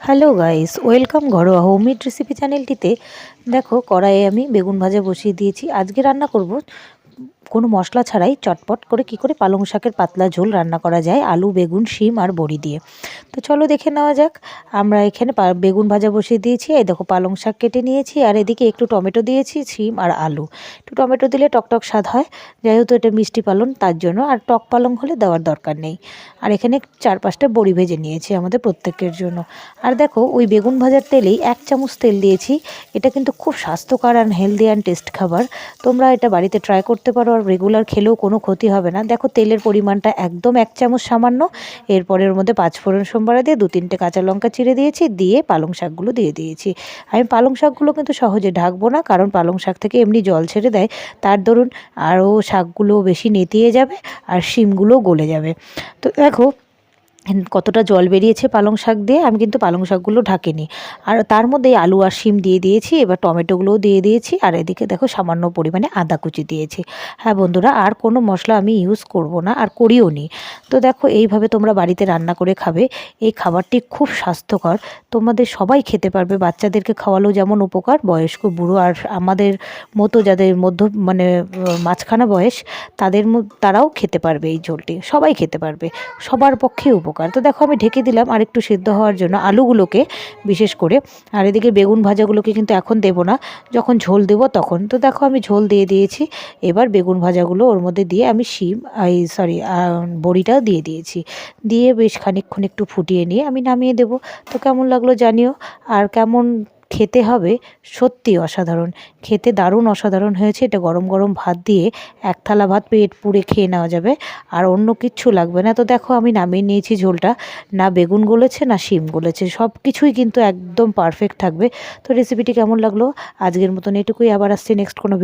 Hello guys, welcome ঘরোয়া homemade recipe চ্যানেলটিতে। দেখো, কড়াইয়ে আমি বেগুন ভাজা বসিয়ে দিয়েছি। আজকে রান্না করব কোনো মশলা ছাড়াই চটপট করে কি করে পালং শাকের পাতলা ঝোল রান্না করা যায় আলু, বেগুন, শিম আর বড়ি দিয়ে। তো চলো দেখে নেওয়া যাক। আমরা এখানে বেগুন ভাজা বসিয়ে দিয়েছি। এই দেখো, পালং শাক কেটে নিয়েছি আর এদিকে একটু টমেটো দিয়েছি, শিম আর আলু। একটু টমেটো দিলে টকটক স্বাদ হয়, যেহেতু এটা মিষ্টি পালং তার জন্য। আর টক পালং হলে দেওয়ার দরকার নেই। আর এখানে 4-5টা বড়ি ভেজে নিয়েছি আমাদের প্রত্যেকের জন্য। আর দেখো, ওই বেগুন ভাজার তেলেই 1 চামচ তেল দিয়েছি। এটা কিন্তু খুব স্বাস্থ্যকর অ্যান্ড হেলদি অ্যান্ড টেস্ট খাবার। তোমরা এটা বাড়িতে ট্রাই করতে পারো, আর রেগুলার খেলেও কোনো ক্ষতি হবে না। দেখো, তেলের পরিমাণটা একদম 1 চামচ সামান্য। এরপরে ওর মধ্যে 5 ফোড়ন সম্বারা দিয়ে 2-3টে কাঁচা লঙ্কা চিড়ে দিয়েছি, দিয়ে পালং শাকগুলো দিয়ে দিয়েছি। আমি পালং শাকগুলো কিন্তু সহজে ঢাকবো না, কারণ পালং শাক থেকে এমনি জল ছেড়ে দেয়। তার দরুন আরও শাকগুলো বেশি নেতিয়ে যাবে আর শিমগুলোও গলে যাবে। তো দেখো কতটা জল বেরিয়েছে পালং শাক দিয়ে। আমি কিন্তু পালং শাকগুলো ঢাকিনি। আর তার মধ্যে আলু আর শিম দিয়ে দিয়েছি। এবার টমেটোগুলোও দিয়ে দিয়েছি। আর এদিকে দেখো, সামান্য পরিমাণে আদা কুচি দিয়েছি। হ্যাঁ বন্ধুরা, আর কোনো মশলা আমি ইউজ করব না, আর করিও নি। তো দেখো, এইভাবে তোমরা বাড়িতে রান্না করে খাবে। এই খাবারটি খুব স্বাস্থ্যকর, তোমাদের সবাই খেতে পারবে। বাচ্চাদেরকে খাওয়ালেও যেমন উপকার, বয়স্ক, বুড়ো আর আমাদের মতো যাদের মানে মাঝখানা বয়স, তারাও খেতে পারবে। এই ঝোলটি সবাই খেতে পারবে, সবার পক্ষে উপকার। তো দেখো, আমি ঢেকে দিলাম আর একটু সিদ্ধ হওয়ার জন্য আলুগুলোকে, বিশেষ করে। আর এদিকে বেগুন ভাজাগুলোকে কিন্তু এখন দেবো না, যখন ঝোল দেবো তখন। তো দেখো, আমি ঝোল দিয়ে দিয়েছি। এবার বেগুন ভাজাগুলো ওর মধ্যে দিয়ে আমি বড়িটাও দিয়ে দিয়েছি। দিয়ে বেশ খানিকক্ষণ একটু ফুটিয়ে নিয়ে আমি নামিয়ে দেবো। তো কেমন লাগলো জানিও। আর কেমন খেতে হবে, সত্যি অসাধারণ খেতে, দারুণ অসাধারণ হয়েছে। এটা গরম গরম ভাত দিয়ে 1 থালা ভাত পেট পুড়ে খেয়ে নেওয়া যাবে, আর অন্য কিচ্ছু লাগবে না। তো দেখো, আমি নামিয়ে নিয়েছি ঝোলটা। না বেগুন গলেছে না শিম গলেছে, সব কিছুই কিন্তু একদম পারফেক্ট থাকবে। তো রেসিপিটি কেমন লাগলো, আজকের মতন এটুকুই। আবার আসছি নেক্সট কোনো